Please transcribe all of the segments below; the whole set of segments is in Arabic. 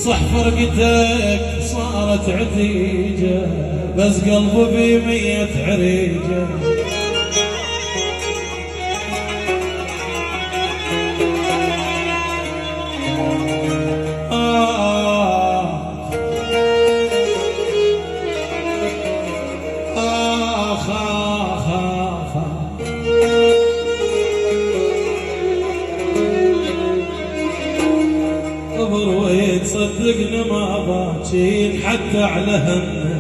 صح فرقتك صارت عتيجة، بس قلبي ب100 عريجة. صدقني ما باكين حتى على همه،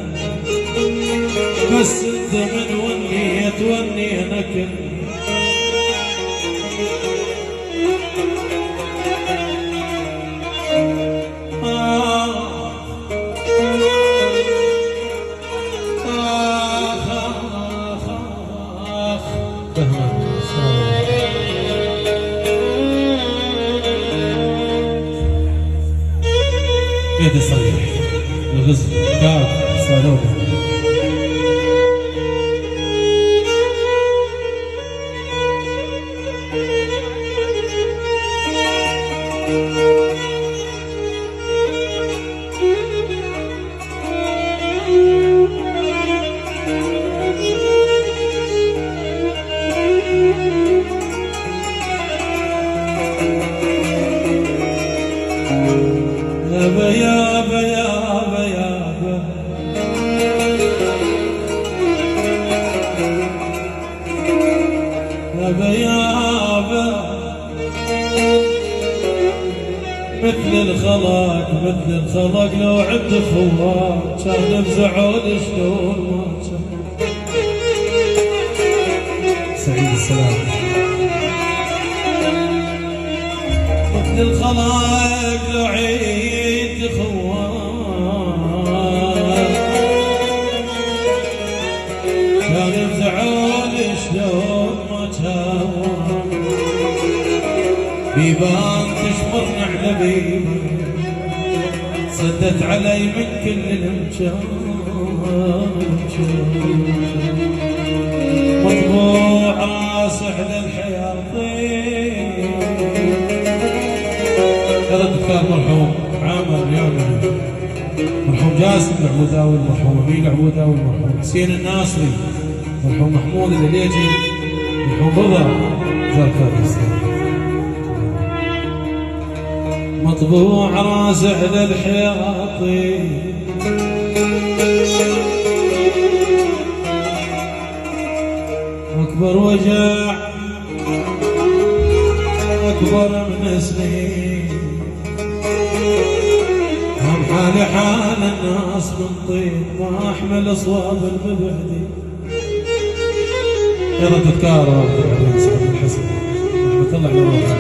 بس انت من ونينا كنا. بيت صريح الغزل قاعد صالون. يابا يابا يابا يابا يابا يابا، مثل الخلق لو عد خوار كان بزعول شلون ما كان. سعيد السلام. مثل الخلق لو عيد خوار كان بزعول شلون ما كان. بيبان تشمرني على بيبان، سدت علي من كل الامكان. مطبوع راس احلى الحياطين. هذا الدكتور مرحوم عامر يومي، مرحوم جاسم العبوداوي المرحوم، امين العبوداوي المرحوم، حسين الناصري، مرحوم محمود الهليجي، مرحوم رضا زركاء. مطبوع راس احلى الحياطين، واكبر وجع اكبر من سنين. هم حالي حال الناس من طين، ما احمل اصواب المبعدين. يا رب تذكار عبد العزيز عبد الحسن رحمة الله على روحه.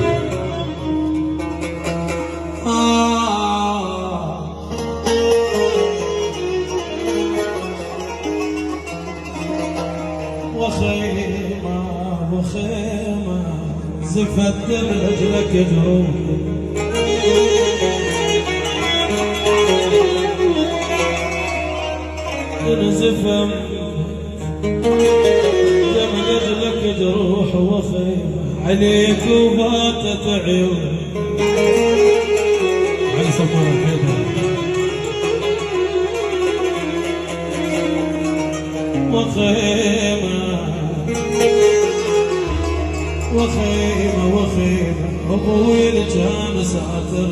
وخيمة زفت رجلك جروح، انزفم دم رجلك جروح. وخيمة عليك وباتت عيون. علي صفار الحيدر. وخيمة أبوي كان ساتر.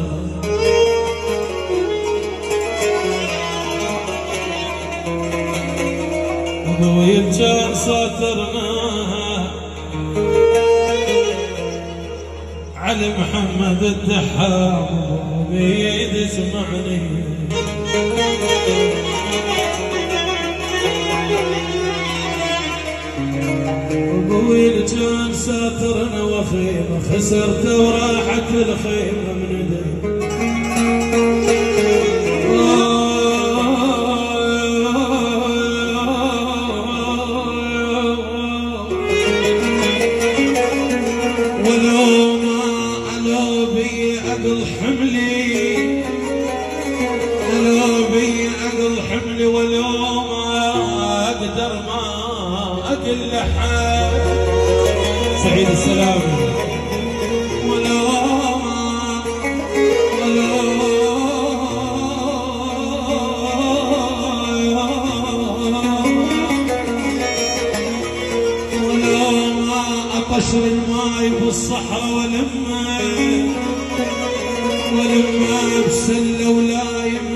أبوي كان ساترنا. علي محمد الدحام بيد اسمعني. أبوي كان ساترنا وخيمة، خسرت وراحت الخيمة من يدي. ولو ما ألو بي أقل حملي، ولو بي أقل حملي، ولو ما أقدر ما أقل لحد. سعيد السلام. ولو قشر الماي بالصحراء ولما بسله ولايم